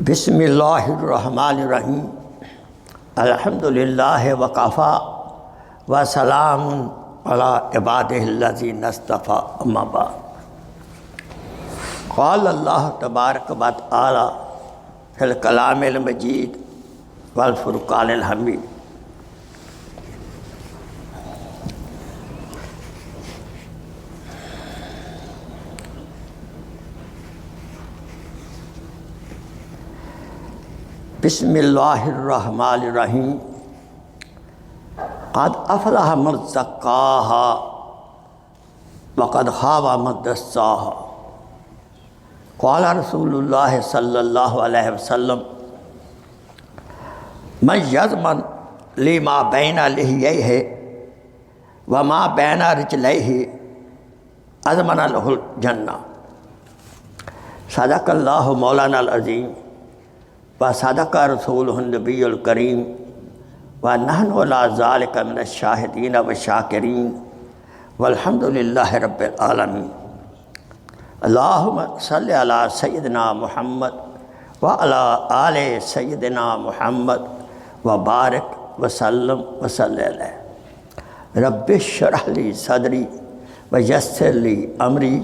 बिस्मिल्लाहिर्रहमानिर्रहीम अल्हम्दुलिल्लाहि वकफ़ा व सलामुन अला इबादिहिल्लज़ीना इस्तफ़ा अम्मा बाद। क़ाल अल्लाह तबारक व तआला फ़िल कलामिल-मजीद वल फ़ुरक़ानिल-हमीद। बिस्मिल्लाहिर्रहमानिर्रहीम क़द अफ़लह मन ज़क्काहा व क़द ख़ाब मन दस्साहा। क़ाल रसूलुल्लाह सल्लल्लाहु अलैहि वसल्लम मन यज़मन लिमा बैना लिह्यैहि व मा बैना रिजलैहि अज़मन लहुल जन्नह। सदक़ल्लाहु मौलाना अज़ीम व सदक़ा रसूलुहुन नबीयुल करीम व नहनु अला ज़ालिका मिनश शाहिदीन व शाकिरीन वल्हम्दुलिल्लाहि रब्बिल आलमीन। अल्लाहुम्मा सल्लि अला सय्यिदिना मुहम्मद व अला आले सय्यिदिना मुहम्मद व बारिक व सल्लम व सल्लि अलैहि। रब्बि श्रह ली सदरी व यस्सिर ली अमरी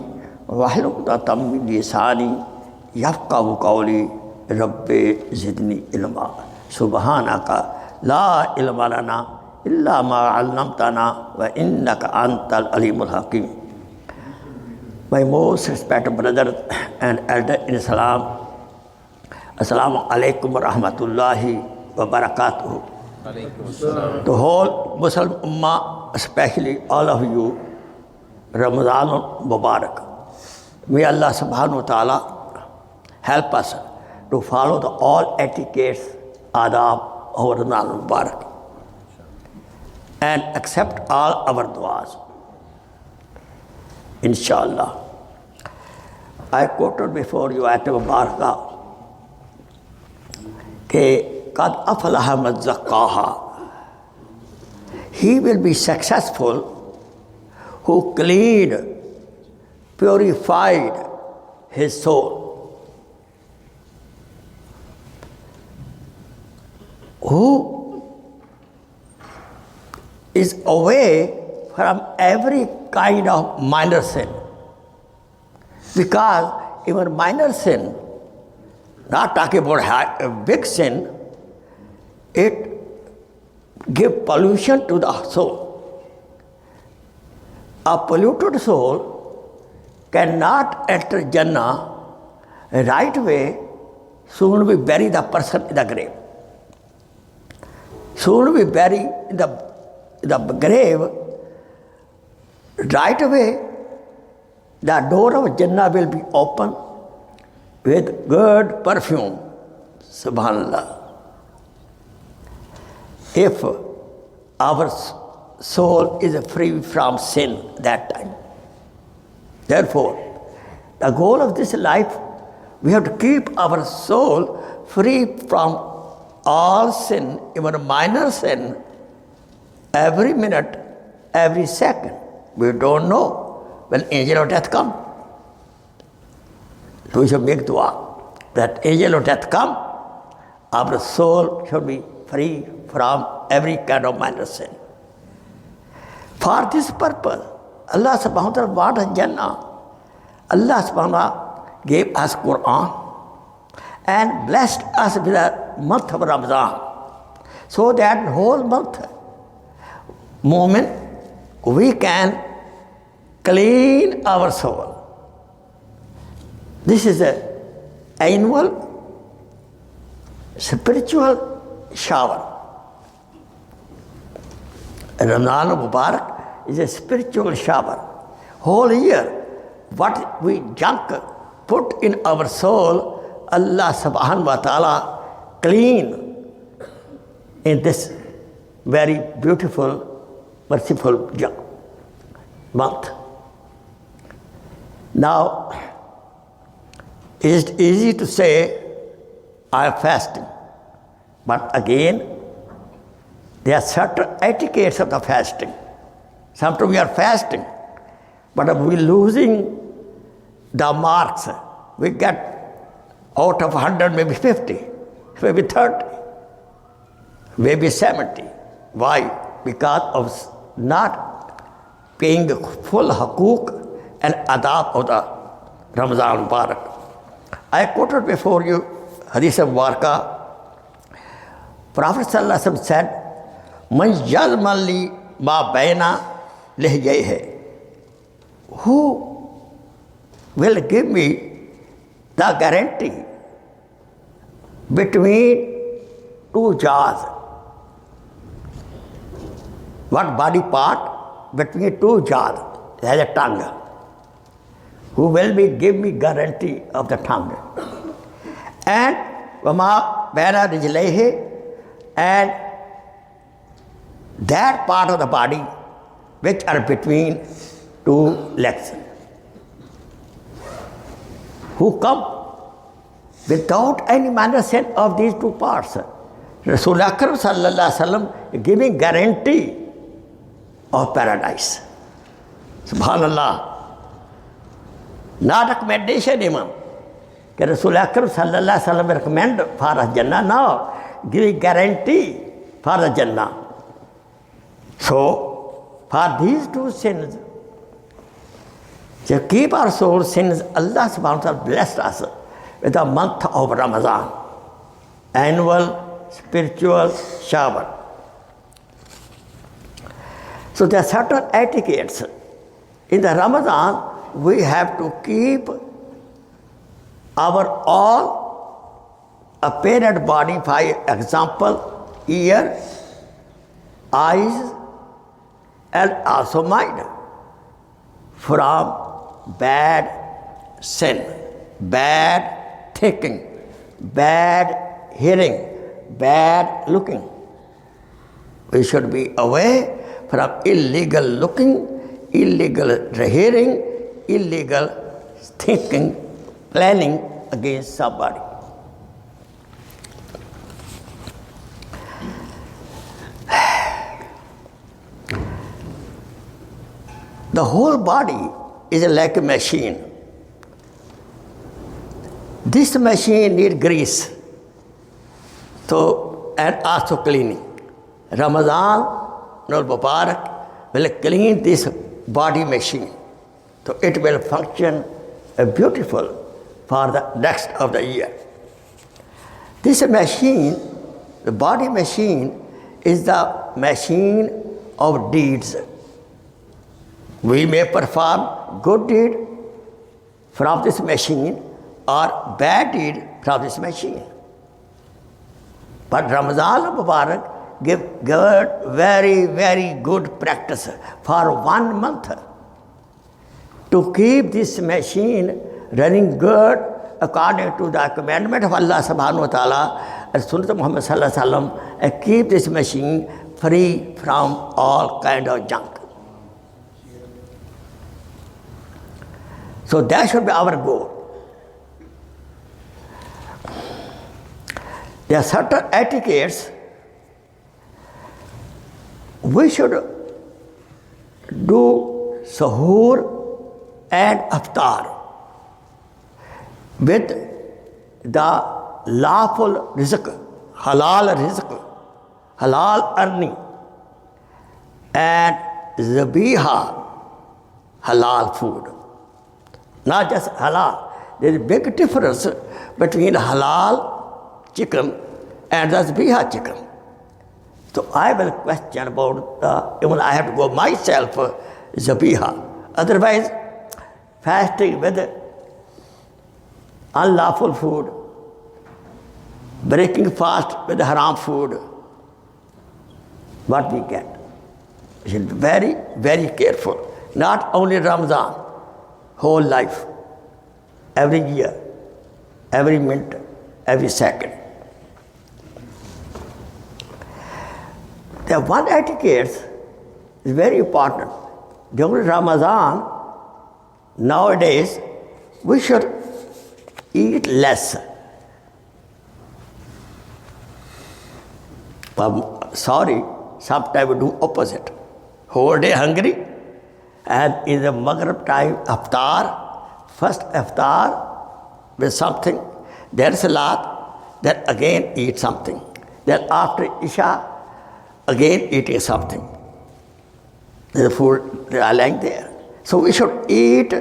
वहलुल उक़दतम मिन लिसानी यफ़क़हू क़ौली। रब्बे ज़िदनी इल्मा सुबहानका ला इल्मा लना इल्ला मा अल्लमतना व इन्नका अंतल अलीमुल हकीम। My most respected brothers and elders in Islam, Assalamu alaikum wa rahmatullahi wa barakatuh. The whole Muslim Ummah, especially all of you, Ramadan Mubarak. May Allah subhanahu wa ta'ala help us to follow the all etiquettes, Adaab of Ramadan Mubarak and accept all our du'as. Inshallah. I quoted before you at Mubarakah ke qad aflaha man zakkaha. He will be successful who cleaned, purified his soul. Who is away from every kind of minor sin. Because even minor sin, not talking about a big sin, it gives pollution to the soul. A polluted soul cannot enter Jannah right away, soon we bury the person in the grave. Soon we bury in the grave, right away the door of Jannah will be open with good perfume. Subhanallah. If our soul is free from sin that time. Therefore, the goal of this life, we have to keep our soul free from all sin, even minor sin, every minute, every second. We don't know when angel of death come. So we should make dua that angel of death come, our soul should be free from every kind of minor sin. For this purpose, Allah subhanahu wa ta'ala wanted Jannah. Allah subhanahu wa ta'ala gave us Quran and blessed us with the month of Ramadan. So that whole month, moment, we can clean our soul. This is an annual spiritual shower. Ramadan Mubarak is a spiritual shower. Whole year, what we junk put in our soul, Allah subhanahu wa ta'ala clean in this very beautiful, merciful month. Now, it is easy to say, I am fasting. But again, there are certain etiquettes of the fasting. Sometimes we are fasting, but we are losing the marks. We get Out of 100, maybe 50, maybe 30, maybe 70. Why? Because of not paying full haqooq and adab of the Ramadan Mubarak. I quoted before you Hadith of Warqa. Prophet Sallallahu Alaihi Wasallam said, Man yalmali ma baina lihjayhi. Who will give me the guarantee between two jaws? What body part? Between two jaws. There is a tongue. Who will give me guarantee of the tongue? And wama baina rijlayhi, and that part of the body which are between two legs. Who come without any manner sin of these two parts? Rasulullah Sallallahu Alaihi Wasallam giving guarantee of paradise. Subhanallah. Not recommendation even. Rasulullah Sallallahu Alaihi Wasallam recommend for the Jannah. No. Giving guarantee for the Jannah. So, for these two sins, to keep our soul sins, Allah subhanahu wa ta'ala blessed us with the month of Ramadan, annual spiritual shower. So there are certain etiquettes. In the Ramadan, we have to keep our all apparent body, for example, ear, eyes, and also mind, from bad sin, bad thinking, bad hearing, bad looking. We should be away from illegal looking, illegal hearing, illegal thinking, planning against somebody. The whole body is like a machine. This machine needs grease, so, and also cleaning. Ramadan Mubarak will clean this body machine, so it will function beautiful for the next of the year. This machine, the body machine, is the machine of deeds. We may perform good deed from this machine or bad deed from this machine. But Ramadan Mubarak give very, very good practice for 1 month to keep this machine running good according to the commandment of Allah subhanahu wa ta'ala and Sunnah Muhammad sallallahu alaihi wasallam, and keep this machine free from all kind of junk. So that should be our goal. There are certain etiquettes we should do sahur and iftar with the lawful rizq, halal earning, and zabiha, halal food. Not just halal. There is a big difference between halal chicken and the zabiha chicken. So I will question about even I have to go myself zabiha. Otherwise, fasting with unlawful food, breaking fast with haram food, what we get. We should be very, very careful. Not only Ramadan, whole life, every year, every minute, every second. The one etiquette is very important. During Ramadan, nowadays, we should eat less. But sorry, sometimes we do opposite. Whole day hungry, and in the Maghrib time, iftar, first iftar with something, then salat, then again eat something. Then after Isha, again eating something. The food they are lying there. So we should eat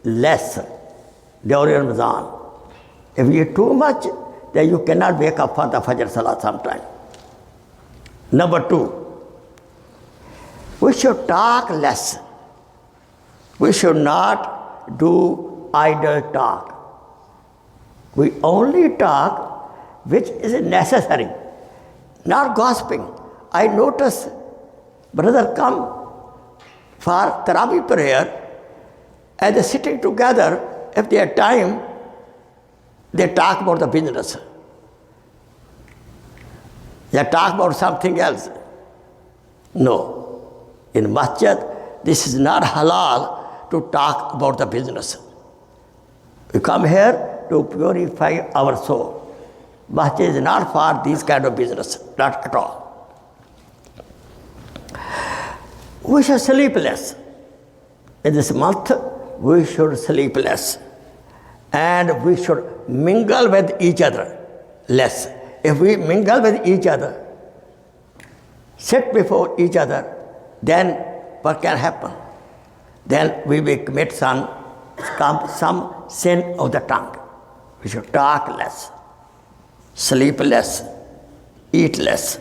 less during Ramadan. If you eat too much, then you cannot wake up for the Fajr Salat sometime. Number 2, we should talk less. We should not do idle talk. We only talk which is necessary, not gossiping. I notice brother come for Taraweeh prayer and they're sitting together. If they have time, they talk about the business. They talk about something else. No. In masjid, this is not halal to talk about the business. We come here to purify our soul. Masjid is not for this kind of business, not at all. We should sleep less. In this month, we should sleep less. And we should mingle with each other less. If we mingle with each other, sit before each other, then what can happen? Then we will commit some sin of the tongue. We should talk less, sleep less, eat less.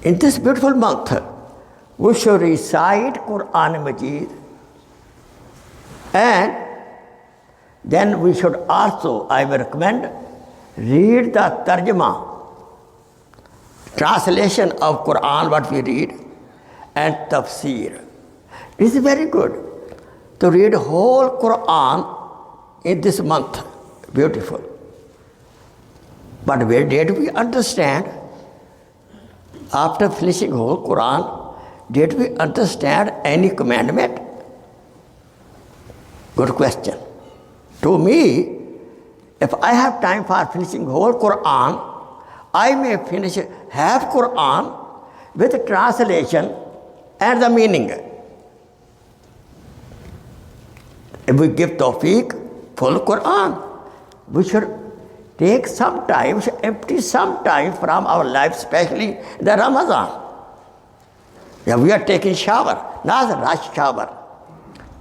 In this beautiful month, we should recite Quran-e-Majeed, and then we should also, I will recommend, read the tarjuma, translation of Quran, what we read, and tafsir. It is very good to read whole Quran in this month. Beautiful. But where did we understand? After finishing whole Quran, did we understand any commandment? Good question. To me, if I have time for finishing whole Quran, I may finish half Quran with translation and the meaning. If we give tawfiq, full Quran, we should take some time, empty some time from our life, especially the Ramadan. Yeah, we are taking shower, not a rush shower.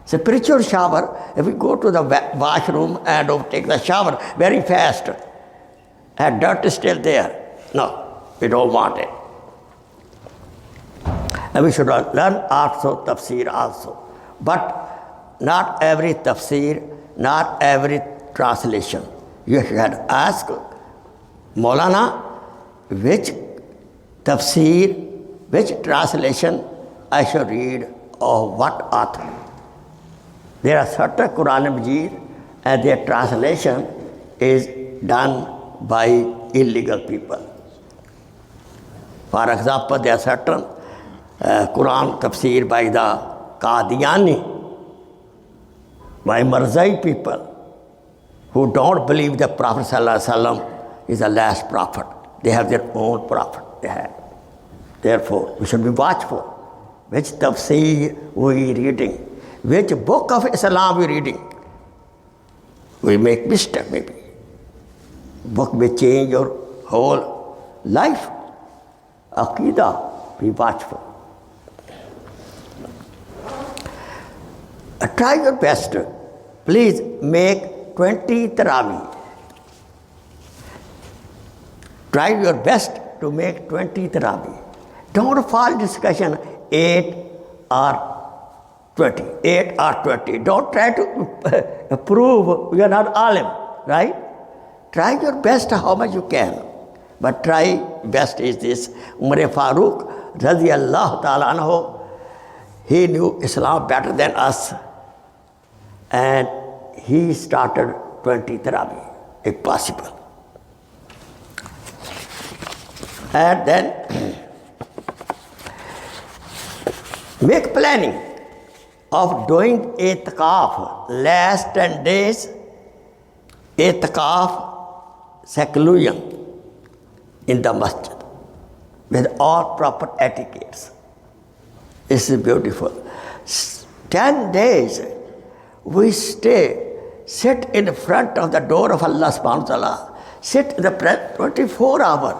Spiritual shower, if we go to the washroom and take the shower very fast, and dirt is still there. No, we don't want it. And we should learn also tafsir also. But not every tafsir, not every translation. You should ask Maulana which tafsir, which translation I should read or what author. There are certain Quran-e-Majeed and their translation is done by illegal people. For example, there are certain Quran tafsir by the Qadiani, by Marzai people who don't believe the Prophet ﷺ is the last prophet. They have their own prophet. They have. Therefore, we should be watchful. Which tafsir we reading? Which book of Islam we reading? We make mistake maybe. Book may change your whole life. Aqidah, be watchful. Try your best. Please make 20 Taraweeh. Try your best to make 20 Taraweeh. Don't fall in discussion 8 or 20. 8 or 20. Don't try to prove you are not Aleem, right? Try your best how much you can. But try best is this. Umar Farooq, radiyallahu ta'ala anhu, he knew Islam better than us. And he started 20 Taraweeh, if possible. And then make planning of doing itikaf, last 10 days, itikaf, seclusion in the masjid with all proper etiquettes. This is beautiful. 10 days we stay sit in front of the door of Allah subhanahu wa ta'ala, sit in the 24 hours.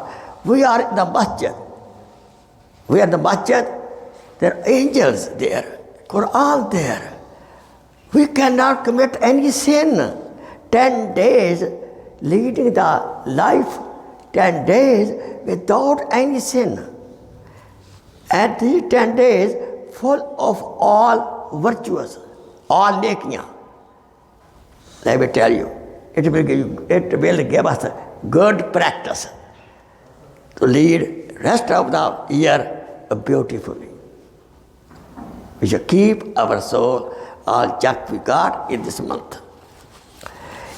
We are in the masjid. We are in the masjid. There are angels there, Quran there. We cannot commit any sin. 10 days leading the life, 10 days without any sin. And these 10 days full of all virtues, all nakiyan. Let me tell you, it will give us a good practice to lead rest of the year beautifully. We should keep our soul all junk we got in this month.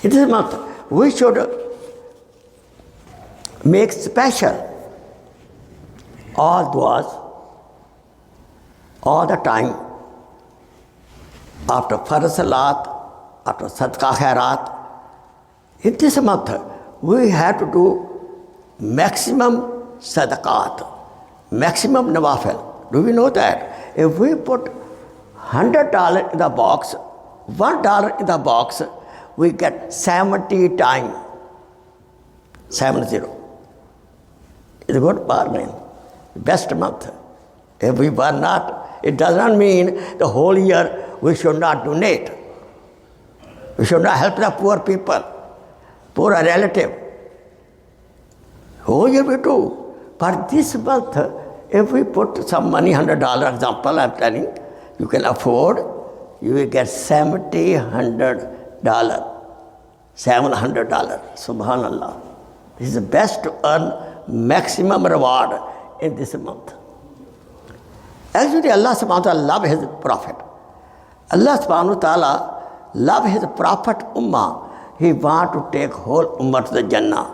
In this month, we should make special all du'as, all the time, after Farz Salat, after Sadaqah Khairat. In this month, we have to do maximum sadaqat, maximum nawafil. Do we know that? If we put $100 in the box, $1 in the box, we get 70 times. 70. It's a good bargain. Best month. If we were not, it does not mean the whole year we should not donate. We should not help the poor people, poor relative. Whole year we do. But this month, if we put some money, $100 example, I'm telling, you can afford, you will get $700. Subhanallah. This is the best to earn maximum reward in this month. Actually, Allah subhanahu wa ta'ala loves His Prophet. Allah subhanahu wa ta'ala loves His Prophet Ummah. He wants to take whole Ummah to the Jannah.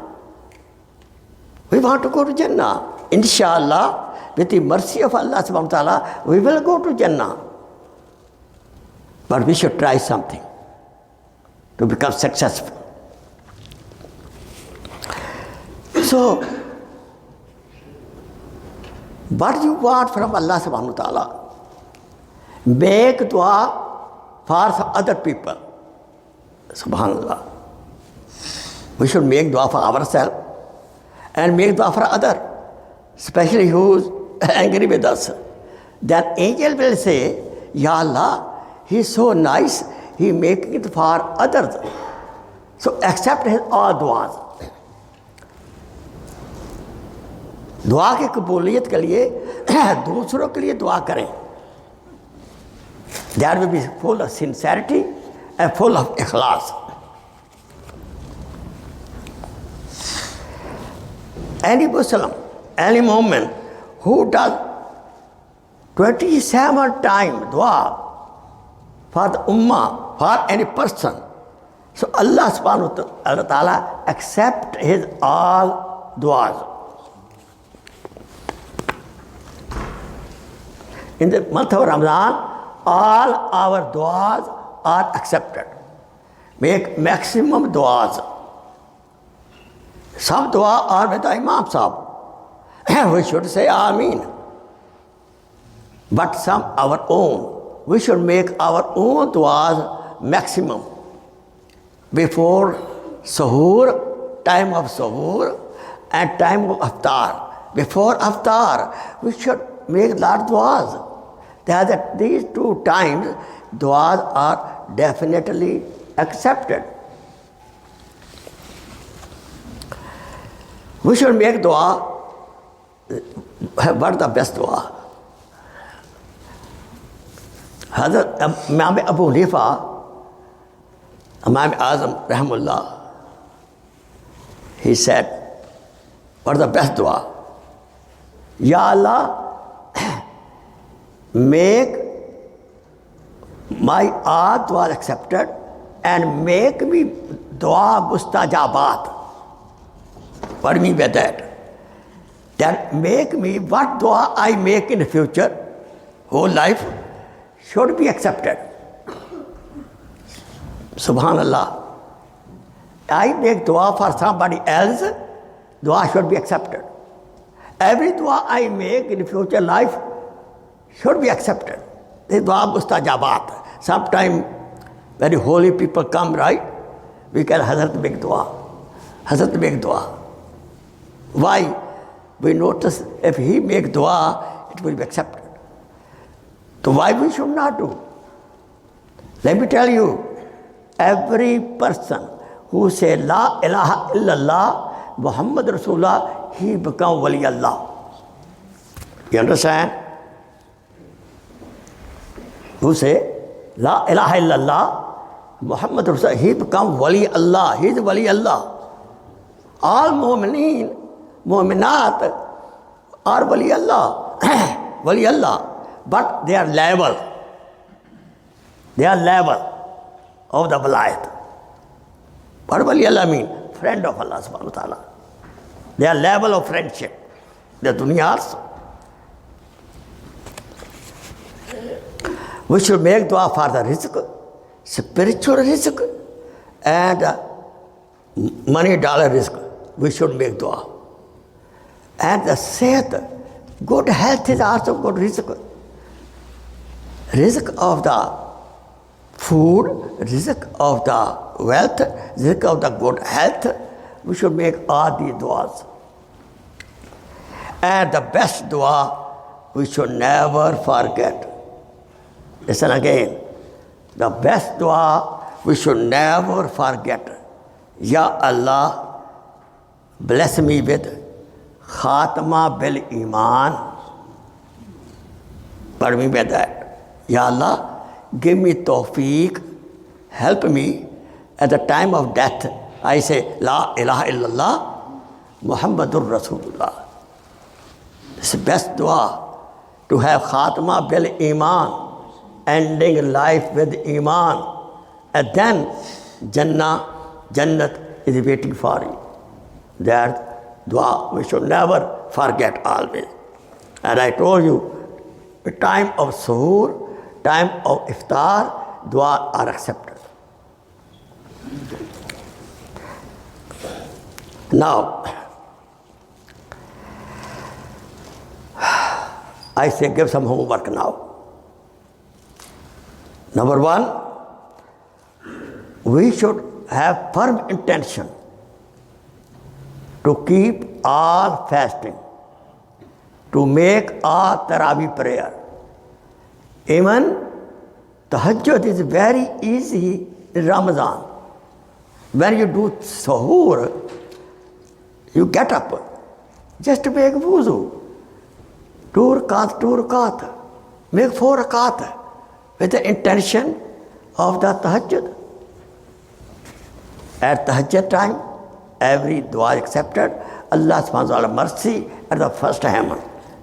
We want to go to Jannah. Inshallah, with the mercy of Allah subhanahu wa ta'ala, we will go to Jannah. But we should try something to become successful. So, what you want from Allah subhanahu wa ta'ala? Make dua for some other people. Subhanallah. We should make dua for ourselves and make dua for others, especially who's angry with us. That angel will say, Ya Allah, he is so nice, he making it for others. So accept his all duas. दुआ की कबूलियत के लिए दूसरों के लिए दुआ करें. That will be full of sincerity and full of ikhlas. Any Muslim, any moment who does 27 times dua for the ummah, for any person, so Allah subhanahu wa ta'ala accept his all duas. In the month of Ramadan, all our duas are accepted. Make maximum duas. Some dua are with the Imam Sahib. We should say Ameen. But some our own. We should make our own duas maximum. Before Suhoor, time of Suhoor, and time of Iftar. Before Iftar, we should make large duas. That these two times, duas are definitely accepted. We should make dua. What is the best dua? Hazrat Imam Abu Hanifa, Imam Azam Rahimullah, he said, what is the best dua? Ya Allah, make my all dua accepted and make me dua mustajabat. What do you mean by that? That make me what dua I make in the future, whole life, should be accepted. Subhanallah. I make dua for somebody else, dua should be accepted. Every dua I make in the future life should be accepted. This dua mustajabat. Sometimes Very holy people come, right? We can Hazrat make dua. Hazrat make dua. Why? We notice if he make dua, it will be accepted. So why we should not do? Let me tell you, every person who say La ilaha illallah, Muhammad Rasulullah, he become Wali Allah. You understand? Who say La ilaha illallah, Muhammad Rasulullah, he become Wali Allah. He is Wali Allah. All mu'mineen, mu'minat are Wali Allah. Wali Allah. But they are level. They are level of the Walayat. What Wali Allah mean? Friend of Allah subhanahu wa ta'ala. They are level of friendship. The dunya also. We should make dua for the rizq, spiritual rizq, and money dollar rizq. We should make dua. And the sehat, good health is also good rizq. Rizq of the food, rizq of the wealth, rizq of the good health, we should make all these duas. And the best dua, we should never forget. Listen again. The best dua, we should never forget. Ya Allah, bless me with Khatma bil Iman. Pardon me with that. Ya Allah, give me tawfiq, help me at the time of death. I say, La ilaha illallah, Muhammadur Rasulullah. This is the best dua, to have Khatma bil Iman, ending life with Iman. And then Jannat is waiting for you. That dua we should never forget always. And I told you, the time of suhoor, time of iftar, dua are accepted. Now, I say give some homework now. Number one, we should have firm intention to keep all fasting, to make all Tarawih prayer. Even tahajjud is very easy in Ramadan. When you do suhoor, you get up, just make wuzu. 2 rakat, make 4 rakat with the intention of the tahajjud. At tahajjud time, every dua is accepted. Allah subhanahu wa ta'ala mercy at the first heaven.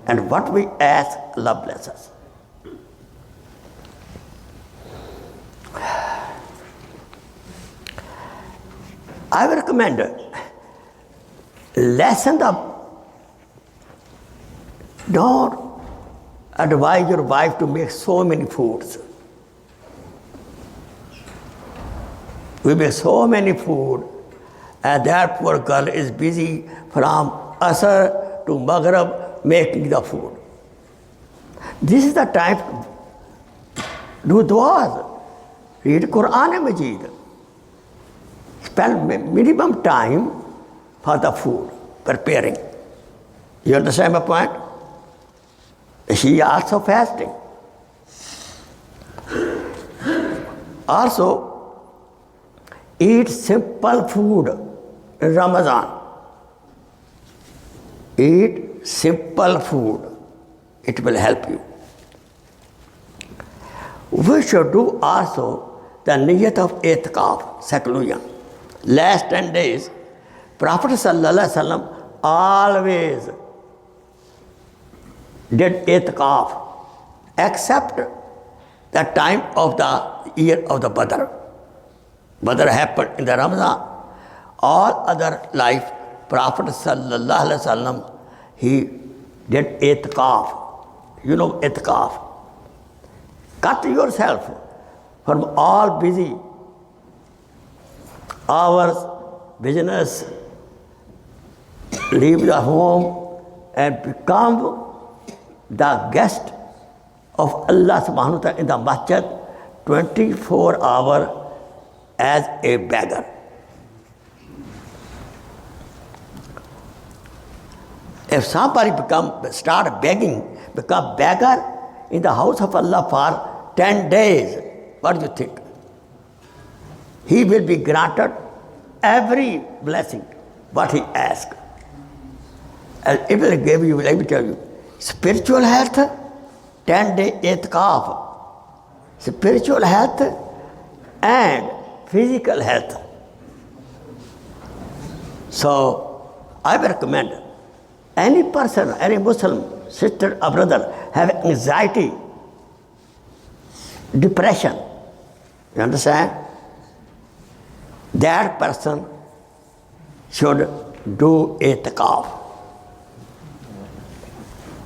And what we ask, Allah bless us. I will recommend lessen the, don't advise your wife to make so many foods. We make so many food, and that poor girl is busy from Asr to Maghrib making the food. This is the time to do du'as, read Quran-e-Majeed. Spend minimum time for the food, preparing. You understand my point? She is also fasting. Also, eat simple food in Ramadan. Eat simple food. It will help you. We should do also the niyat of itikaf, seclusion. Last 10 days, Prophet ﷺ always did itikaf, except the time of the year of the Badr. Badr happened in the Ramadan. All other life, Prophet ﷺ, he did itikaf. You know itikaf. Cut yourself from all busy hours, business, leave the home and become the guest of Allah subhanahu wa ta'ala in the masjid 24 hours as a beggar. If somebody start begging, become beggar in the house of Allah for 10 days, what do you think? He will be granted every blessing, what he asks. And it will give you, let me tell you, spiritual health, 10-day itikaf. Spiritual health and physical health. So, I will recommend any person, any Muslim, sister or brother, have anxiety, depression, you understand? That person should do itikaf.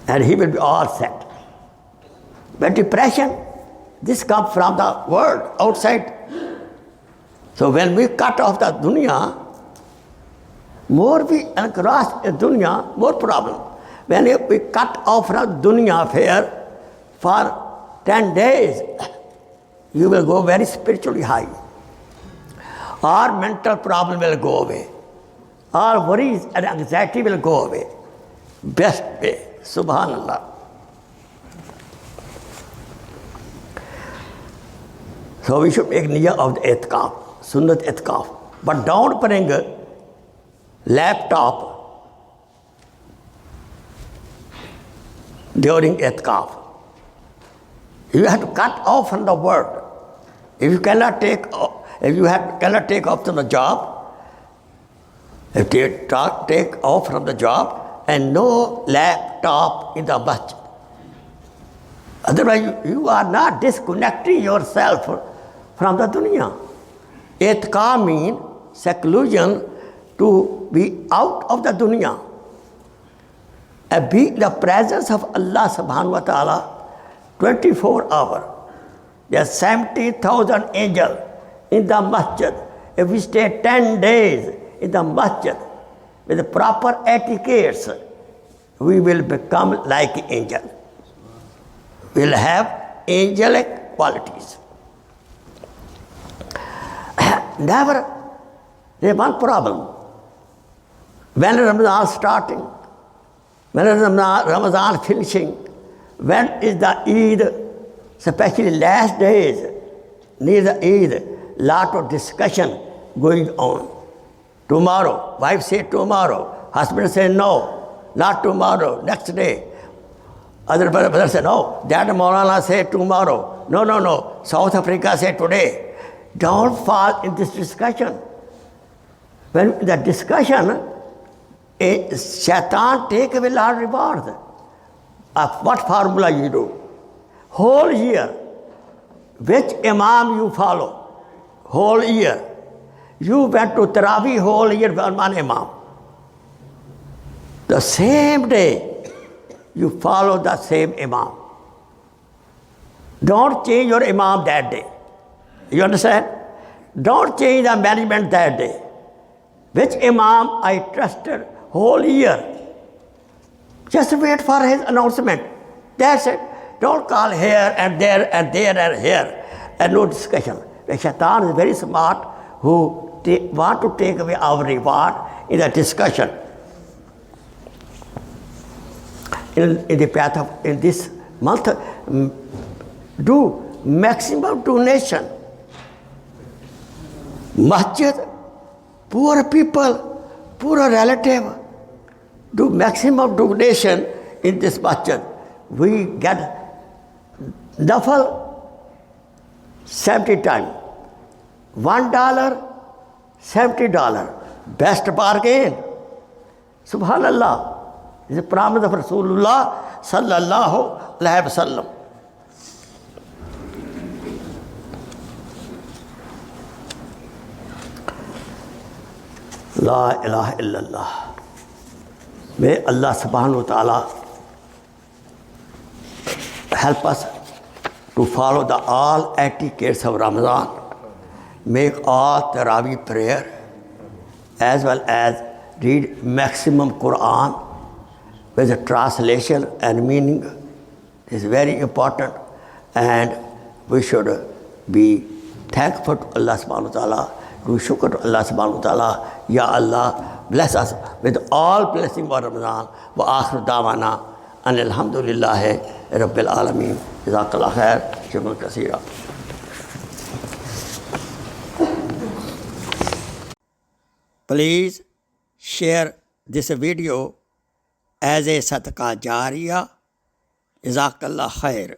And he will be all set. But depression, this comes from the world, outside. So when we cut off the dunya, more we cross the dunya, more problem. When we cut off from dunya affair for 10 days, you will go very spiritually high. Our mental problem will go away. Our worries and anxiety will go away. Best way. Subhanallah. So we should make niyyah of the itikaf, sunnat itikaf. But don't bring a laptop during itikaf. You have to cut off from the world. If you cannot take cannot take off from the job, if you take off from the job, and no laptop in the masjid. Otherwise, you are not disconnecting yourself from the dunya. Itikaf means seclusion, to be out of the dunya and be in the presence of Allah subhanahu wa ta'ala 24 hours. There are 70,000 angels in the masjid. If we stay 10 days in the masjid, with the proper etiquettes, we will become like an angel. We will have angelic qualities. Never, there is one problem. When Ramadan starting, when Ramadan finishing, when is the Eid, especially last days, near the Eid, lot of discussion going on. Tomorrow, wife say tomorrow, husband say no, not tomorrow, next day. Other brother say no, that Maulana say tomorrow. No, South Africa say today. Don't fall in this discussion. When the discussion, Shaitan take away our reward. What formula you do? Whole year, which Imam you follow? Whole year. You went to Taraweeh whole year with one Imam. The same day, you follow the same Imam. Don't change your Imam that day. You understand? Don't change the management that day. Which Imam I trusted whole year. Just wait for his announcement. That's it. Don't call here and there and there and here. And no discussion. The Shaitan is very smart who want to take away our reward in the discussion. In the path of, in this month, do maximum donation. Masjid, poor people, poor relative, do maximum donation in this masjid. We get nafal 70 times. $1, $70. Best bargain. Subhanallah. It's a promise of Rasulullah sallallahu alayhi wa sallam. La ilaha illallah. May Allah subhanahu wa ta'ala help us to follow the all etiquettes of Ramadan. Make all Taraweeh prayer as well as read maximum Quran with the translation and meaning. This is very important, and we should be thankful to Allah subhanahu wa ta'ala, do shukr to Allah subhanahu wa ta'ala. Ya Allah, bless us with all blessing for Ramadan. Wa akhiru da'wana and alhamdulillahi rabbil alameen. Jazakallah khair. Shukran kaseera. Please share this video as a sadaqah jariyah. Jazakallah khair.